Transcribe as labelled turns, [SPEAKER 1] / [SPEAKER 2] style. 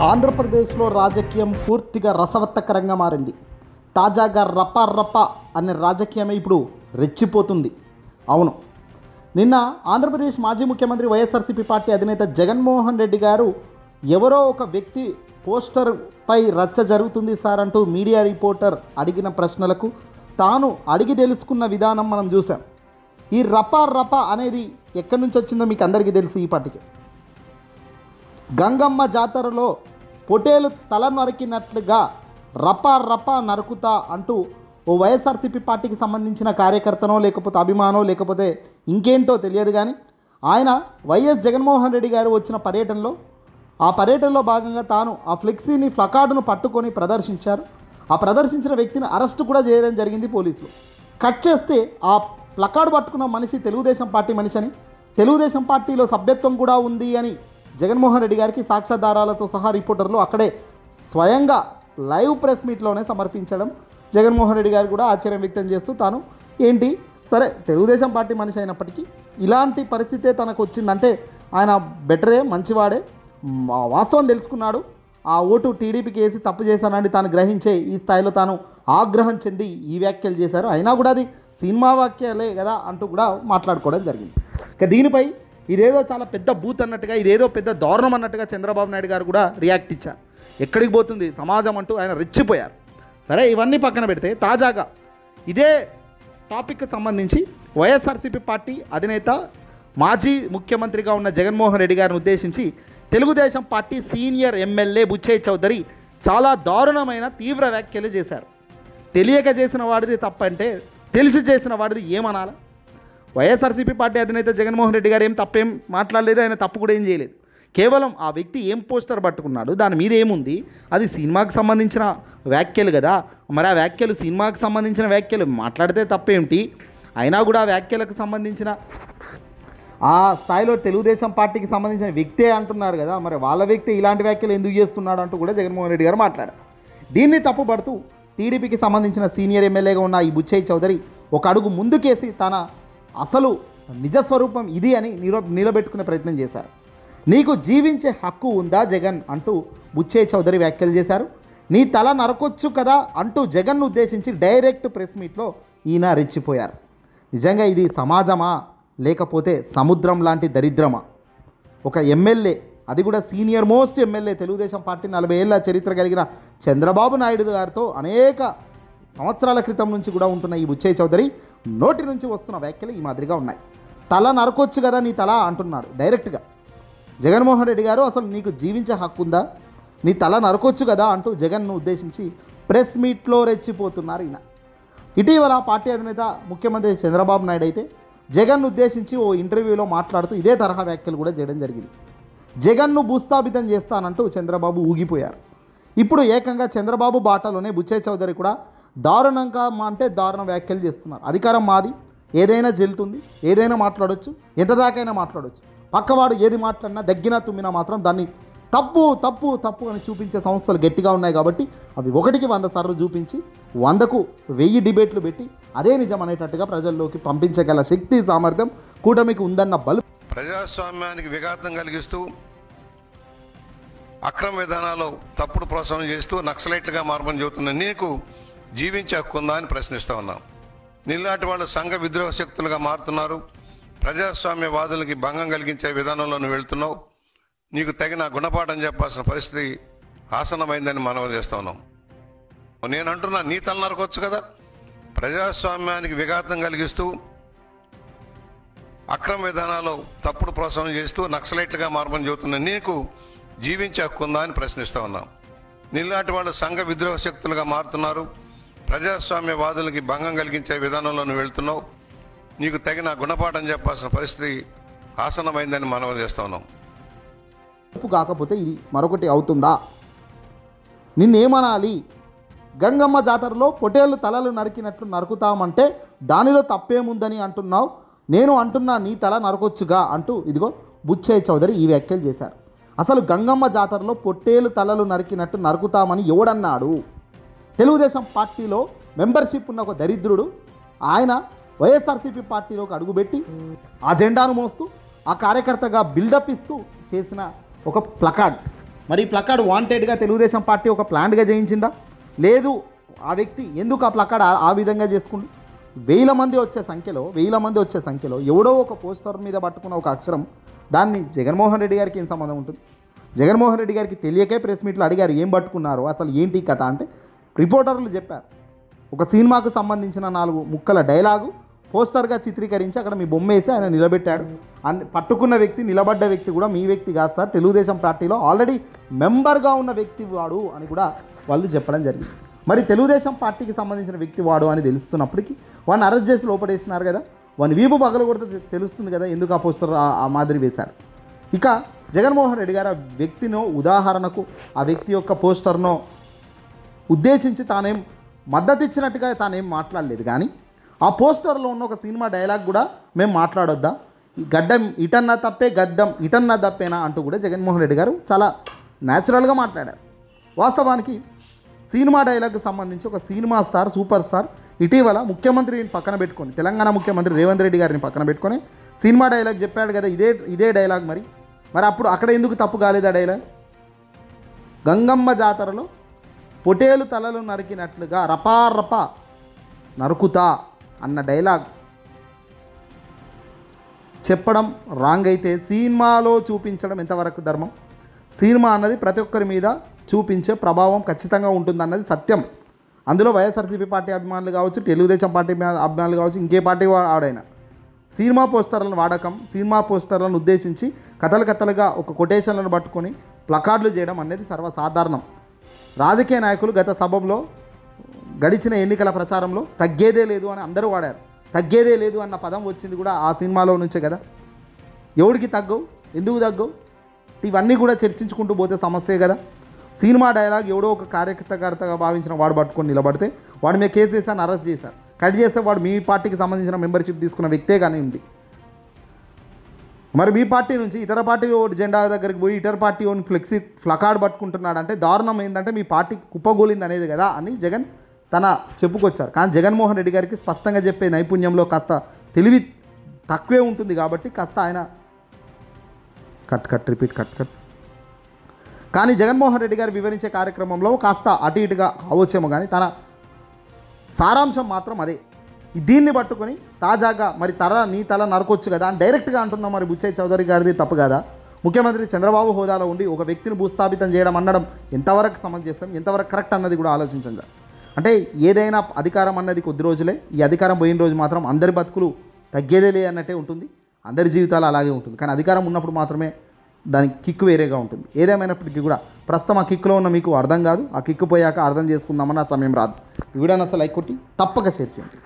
[SPEAKER 1] ఆంధ్రప్రదేశ్లో రాజకీయం పూర్తిగా రసవత్తకరంగా మారింది. తాజాగా రప రప అనే రాజకీయమే ఇప్పుడు రెచ్చిపోతుంది. అవును, నిన్న ఆంధ్రప్రదేశ్ మాజీ ముఖ్యమంత్రి వైఎస్ఆర్సీపీ పార్టీ అధినేత జగన్మోహన్ రెడ్డి గారు ఎవరో ఒక వ్యక్తి పోస్టర్పై రచ్చ జరుగుతుంది సార్ అంటూ మీడియా రిపోర్టర్ అడిగిన ప్రశ్నలకు తాను అడిగి తెలుసుకున్న విధానం మనం చూసాం. ఈ రప రప అనేది ఎక్కడి నుంచి వచ్చిందో మీకు అందరికీ తెలుసు. ఈ పార్టీకి గంగమ్మ జాతరలో పొటేలు తల నరికినట్లుగా రప రప నరుకుతా అంటూ ఓ వైఎస్ఆర్సీపీ పార్టీకి సంబంధించిన కార్యకర్తనో లేకపోతే అభిమానో లేకపోతే ఇంకేంటో తెలియదు, కానీ ఆయన వైఎస్ జగన్మోహన్ రెడ్డి గారు వచ్చిన పర్యటనలో భాగంగా తాను ఆ ఫ్లెక్సీని ప్లకార్డును పట్టుకొని ప్రదర్శించారు. ఆ ప్రదర్శించిన వ్యక్తిని అరెస్ట్ కూడా చేయడం జరిగింది పోలీసులు. కట్ చేస్తే ఆ ప్లకార్డు పట్టుకున్న మనిషి తెలుగుదేశం పార్టీ మనిషి అని, తెలుగుదేశం పార్టీలో సభ్యత్వం కూడా ఉంది అని జగన్మోహన్ రెడ్డి గారికి సాక్ష్యాధారాలతో సహా రిపోర్టర్లు అక్కడే స్వయంగా లైవ్ ప్రెస్ మీట్లోనే సమర్పించడం జగన్మోహన్ రెడ్డి గారు కూడా ఆశ్చర్యం వ్యక్తం చేస్తూ తాను ఏంటి సరే తెలుగుదేశం పార్టీ మనిషి అయినప్పటికీ ఇలాంటి పరిస్థితే తనకు వచ్చిందంటే ఆయన బెటరే, మంచివాడే, వాస్తవం తెలుసుకున్నాడు, ఆ ఓటు టీడీపీకి వేసి తప్పు చేశానని తాను గ్రహించే ఈ స్థాయిలో తాను ఆగ్రహం చెంది ఈ వ్యాఖ్యలు చేశారు. అయినా కూడా అది సినిమా వాక్యాలే కదా అంటూ కూడా మాట్లాడుకోవడం జరిగింది. ఇక దీనిపై ఇదేదో చాలా పెద్ద బూత్ అన్నట్టుగా, ఇదేదో పెద్ద దారుణం అన్నట్టుగా చంద్రబాబు నాయుడు గారు కూడా రియాక్ట్ ఇచ్చారు. ఎక్కడికి పోతుంది సమాజం అంటూ ఆయన రెచ్చిపోయారు. సరే, ఇవన్నీ పక్కన పెడితే తాజాగా ఇదే టాపిక్కి సంబంధించి వైఎస్ఆర్సీపీ పార్టీ అధినేత మాజీ ముఖ్యమంత్రిగా ఉన్న జగన్మోహన్ రెడ్డి గారిని ఉద్దేశించి Telugu Desam party senior MLA Butchaiah Chowdary చాలా దారుణమైన తీవ్ర వ్యాఖ్యలు చేశారు. తెలియక చేసిన వాడిది తప్పంటే తెలిసి చేసిన వాడిది ఏమనాలా? వైఎస్ఆర్సీపీ పార్టీ అధినేత జగన్మోహన్ రెడ్డి గారు ఏం తప్పేం మాట్లాడలేదు, ఆయన తప్పు కూడా ఏం చేయలేదు. కేవలం ఆ వ్యక్తి ఏం పోస్టర్ పట్టుకున్నాడు, దాని మీద ఏముంది, అది సినిమాకి సంబంధించిన వ్యాఖ్యలు కదా, మరి ఆ వ్యాఖ్యలు సినిమాకి సంబంధించిన వ్యాఖ్యలు మాట్లాడితే తప్పేమిటి? అయినా కూడా ఆ వ్యాఖ్యలకు సంబంధించిన ఆ స్థాయిలో తెలుగుదేశం పార్టీకి సంబంధించిన వ్యక్తే అంటున్నారు కదా, మరి వాళ్ళ వ్యక్తి ఇలాంటి వ్యాఖ్యలు ఎందుకు చేస్తున్నాడు అంటూ కూడా జగన్మోహన్ రెడ్డి గారు మాట్లాడారు. దీన్ని తప్పుపడుతూ టీడీపీకి సంబంధించిన సీనియర్ ఎమ్మెల్యేగా ఉన్న ఈ బుచ్చయ్య చౌదరి ఒక అడుగు ముందుకేసి తన అసలు నిజస్వరూపం ఇది అని నిలబెట్టుకునే ప్రయత్నం చేశారు. నీకు జీవించే హక్కు ఉందా జగన్ అంటూ బుచ్చయ్య చౌదరి వ్యాఖ్యలు చేశారు. నీ తల నరకొచ్చు కదా అంటూ జగన్ను ఉద్దేశించి డైరెక్ట్ ప్రెస్ మీట్లో ఈయన రెచ్చిపోయారు. నిజంగా ఇది సమాజమా లేకపోతే సముద్రం లాంటి దరిద్రమా? ఒక ఎమ్మెల్యే, అది కూడా senior most MLA, Telugu Desam party 40 ఏళ్ల చరిత్ర కలిగిన చంద్రబాబు నాయుడు గారితో అనేక సంవత్సరాల క్రితం నుంచి కూడా ఉంటున్న ఈ బుచ్చయ్య చౌదరి నోటి నుంచి వస్తున్న వ్యాఖ్యలు ఈ మాదిరిగా ఉన్నాయి. తల నరకొచ్చు కదా నీ తల అంటున్నాడు డైరెక్ట్గా జగన్మోహన్ రెడ్డి గారు. అసలు నీకు జీవించే హక్కు ఉందా, నీ తల నరకొచ్చు కదా అంటూ జగన్ను ఉద్దేశించి ప్రెస్ మీట్లో రెచ్చిపోతున్నారు ఈయన. ఇటీవల పార్టీ అధినేత ముఖ్యమంత్రి చంద్రబాబు నాయుడు అయితే జగన్ను ఉద్దేశించి ఓ ఇంటర్వ్యూలో మాట్లాడుతూ ఇదే తరహా వ్యాఖ్యలు కూడా చేయడం జరిగింది. జగన్ను భూస్థాపితం చేస్తానంటూ చంద్రబాబు ఊగిపోయారు. ఇప్పుడు ఏకంగా చంద్రబాబు బాటలోనే బుచ్చయ్య చౌదరి కూడా దారుణంగా అంటే దారుణ వ్యాఖ్యలు చేస్తున్నారు. అధికారం మాది, ఏదైనా చెల్లుతుంది, ఏదైనా మాట్లాడవచ్చు, ఎంత దాకైనా మాట్లాడవచ్చు, పక్కవాడు ఏది మాట్లాడినా దగ్గినా తుమ్మినా మాత్రం దాన్ని తప్పు తప్పు తప్పు అని చూపించే సంస్థలు గట్టిగా ఉన్నాయి కాబట్టి అవి 1కి 100 సార్లు చూపించి 100కు 1000 డిబేట్లు పెట్టి అదే నిజం అనేటట్టుగా ప్రజల్లోకి పంపించగల శక్తి సామర్థ్యం కూటమికి ఉందన్న బలు.
[SPEAKER 2] ప్రజాస్వామ్యానికి విఘాతం కలిగిస్తూ అక్రమ విధానాలు తప్పుడు ప్రోత్సాహం చేస్తూ నక్సలైట్లుగా మార్పని చెబుతున్న నీకు జీవించే హక్కు ఉందా అని ప్రశ్నిస్తూ ఉన్నాం. నీలాంటి వాళ్ళు సంఘ విద్రోహ శక్తులుగా మారుతున్నారు. ప్రజాస్వామ్యవాదులకి భంగం కలిగించే విధానంలో నువ్వు వెళ్తున్నావు. నీకు తగిన గుణపాఠం చెప్పాల్సిన పరిస్థితి ఆసన్నమైందని మనవి చేస్తూ ఉన్నాం. నేను అంటున్నా, నీ తల నరకొచ్చు కదా. ప్రజాస్వామ్యానికి విఘాతం కలిగిస్తూ అక్రమ విధానాలు తప్పుడు ప్రోత్సాహం చేస్తూ నక్సలైట్లుగా మార్పని చెబుతున్న నీకు జీవించే హక్కు ఉందా అని ప్రశ్నిస్తూ ఉన్నాం. నీలాంటి వాళ్ళు సంఘ విద్రోహ శక్తులుగా మారుతున్నారు. ప్రజాస్వామ్యవాదులకి భంగం కలిగించే విధానంలో నువ్వు వెళ్తున్నావు. నీకు తగిన గుణపాఠం చెప్పాల్సిన పరిస్థితి ఆసన్నమైందని మనవి చేస్తూ ఉన్నాం.
[SPEAKER 1] కాకపోతే ఇది మరొకటి అవుతుందా? నిన్నేమనాలి? గంగమ్మ జాతరలో పొటేళ్ళు తలలు నరికినట్లు నరుకుతామంటే దానిలో తప్పేముందని అంటున్నావు. నేను అంటున్నా నీ తల నరకొచ్చుగా అంటూ ఇదిగో బుచ్చయ్య చౌదరి ఈ వ్యాఖ్యలు చేశారు. అసలు గంగమ్మ జాతరలో పొట్టేలు తలలు నరికినట్టు నరుకుతామని ఎవడన్నాడు? తెలుగుదేశం పార్టీలో మెంబర్షిప్ ఉన్న ఒక దరిద్రుడు ఆయన వైఎస్ఆర్సీపీ పార్టీలోకి అడుగుపెట్టి ఆ జెండాను మోస్తూ ఆ కార్యకర్తగా బిల్డప్ ఇస్తూ చేసిన ఒక ప్లకార్డ్ మరి ఈ ప్లకార్డ్ వాంటెడ్గా తెలుగుదేశం పార్టీ ఒక ప్లాన్గా చేయించిందా? లేదు. ఆ వ్యక్తి ఎందుకు ఆ ప్లకార్డ్ ఆ విధంగా చేసుకుండు? వేల మంది వచ్చే సంఖ్యలో ఎవడో ఒక పోస్టర్ మీద పట్టుకున్న ఒక అక్షరం, దాన్ని జగన్మోహన్ రెడ్డి గారికి ఏం సంబంధం ఉంటుంది? జగన్మోహన్ రెడ్డి గారికి తెలియకే ప్రెస్ మీట్లో అడిగారు ఏం పట్టుకున్నారు, అసలు ఏంటి కథ అంటే రిపోర్టర్లు చెప్పారు. ఒక సినిమాకు సంబంధించిన 4 ముక్కల డైలాగు పోస్టర్గా చిత్రీకరించి అక్కడ మీ బొమ్మ వేసి ఆయన నిలబెట్టాడు. పట్టుకున్న వ్యక్తి, నిలబడ్డ వ్యక్తి కూడా మీ వ్యక్తి కాదు సార్, తెలుగుదేశం పార్టీలో ఆల్రెడీ మెంబర్గా ఉన్న వ్యక్తి వాడు అని కూడా వాళ్ళు చెప్పడం జరిగింది. మరి తెలుగుదేశం పార్టీకి సంబంధించిన వ్యక్తి వాడు అని తెలుస్తున్నప్పటికీ వాడిని అరెస్ట్ చేసి లోపడేసినారు కదా, వాడిని వీపు పగలు కొడితే తెలుస్తుంది కదా ఎందుకు ఆ పోస్టర్ ఆ మాదిరి వేశారు. ఇక జగన్మోహన్ రెడ్డి గారు ఆ వ్యక్తినో, ఉదాహరణకు ఆ వ్యక్తి యొక్క పోస్టర్నో ఉద్దేశించి తానేం మద్దతు ఇచ్చినట్టుగా తానేం మాట్లాడలేదు. కానీ ఆ పోస్టర్లో ఉన్న ఒక సినిమా డైలాగ్ కూడా మేము మాట్లాడొద్దా, గడ్డం ఇటన్నా తప్పే, గడ్డం ఇటన్నా తప్పేనా అంటూ కూడా జగన్మోహన్ రెడ్డి గారు చాలా న్యాచురల్గా మాట్లాడారు. వాస్తవానికి సినిమా డైలాగ్కి సంబంధించి ఒక సినిమా స్టార్, సూపర్ స్టార్ ఇటీవల ముఖ్యమంత్రిని పక్కన పెట్టుకొని, తెలంగాణ ముఖ్యమంత్రి రేవంత్ రెడ్డి గారిని పక్కన పెట్టుకొని సినిమా డైలాగ్ చెప్పాడు కదా, ఇదే డైలాగ్. మరి అప్పుడు అక్కడ ఎందుకు తప్పు కాలేదు ఆ డైలాగ్? గంగమ్మ జాతరలో పొటేలు తలలు నరికినట్లుగా రపా నరుకుతా అన్న డైలాగ్ చెప్పడం రాంగ్ అయితే సినిమాలో చూపించడం ఎంతవరకు ధర్మం? సినిమా అన్నది ప్రతి ఒక్కరి మీద చూపించే ప్రభావం ఖచ్చితంగా ఉంటుందన్నది సత్యం. అందులో వైఎస్ఆర్సీపీ పార్టీ అభిమానులు కావచ్చు, తెలుగుదేశం పార్టీ అభిమానులు కావచ్చు, ఇంకే పార్టీ వాడైనా సినిమా పోస్టర్లను వాడకం, సినిమా పోస్టర్లను ఉద్దేశించి కథలుగా ఒక కొటేషన్లను పట్టుకొని ప్లకార్డులు చేయడం అనేది సర్వసాధారణం. రాజకీయ నాయకులు గత సభలో గడిచిన ఎన్నికల ప్రచారంలో తగ్గేదే లేదు అని అందరూ వాడారు. తగ్గేదే లేదు అన్న పదం వచ్చింది కూడా ఆ సినిమాలో నుంచే కదా. ఎవడికి తగ్గవు, ఎందుకు తగ్గవు, ఇవన్నీ కూడా చర్చించుకుంటూ పోతే సమస్యే కదా. సినిమా డైలాగ్ ఎవడో ఒక కార్యకర్తగా భావించిన వాడు పట్టుకొని నిలబడితే వాడి మీద కేసు వేసాను, అరెస్ట్ చేశారు. కట్ చేస్తే వాడు మీ పార్టీకి సంబంధించిన మెంబర్షిప్ తీసుకున్న వ్యక్తే కానీ ఉంది. మరి మీ పార్టీ నుంచి ఇతర పార్టీ జెండా దగ్గరికి పోయి ఇతర పార్టీ ప్లకార్డ్ పట్టుకుంటున్నాడు అంటే దారుణం ఏంటంటే మీ పార్టీ కుప్పగోలింది అనేది కదా అని జగన్ తన చెప్పుకొచ్చారు. కానీ జగన్మోహన్ రెడ్డి గారికి స్పష్టంగా చెప్పే నైపుణ్యంలో కాస్త తెలివి తక్కువే ఉంటుంది కాబట్టి కాస్త ఆయన కట్ కానీ జగన్మోహన్ రెడ్డి గారు వివరించే కార్యక్రమంలో కాస్త అటు ఇటుగా అవచ్చేమో కానీ తన సారాంశం మాత్రం అదే. దీన్ని పట్టుకొని తాజాగా మరి నీ తల నరకొచ్చు కదా అని డైరెక్ట్గా అంటున్నాం. మరి బుచ్చయ్య చౌదరి గారిది తప్పు కదా? ముఖ్యమంత్రి చంద్రబాబు హోదాలో ఉండి ఒక వ్యక్తిని భూస్థాపితం చేయడం అనడం ఎంతవరకు సమంజసం, ఎంతవరకు కరెక్ట్ అన్నది కూడా ఆలోచించండి. అంటే ఏదైనా అధికారం అన్నది కొద్ది రోజులే, ఈ అధికారం పోయిన రోజు మాత్రం అందరి బతుకులు తగ్గేదేలే అన్నట్టే ఉంటుంది, అందరి జీవితాలు అలాగే ఉంటుంది. కానీ అధికారం ఉన్నప్పుడు మాత్రమే దానికి కిక్ వేరేగా ఉంటుంది. ఏదేమైనప్పటికీ కూడా ప్రస్తుతం ఆ కిక్లో ఉన్న మీకు అర్థం కాదు, ఆ కిక్ పోయాక అర్థం చేసుకుందామన్న సమయం రాదు. ఈ వీడియోని అసలు లైక్ కొట్టి తప్పక షేర్ చేయండి.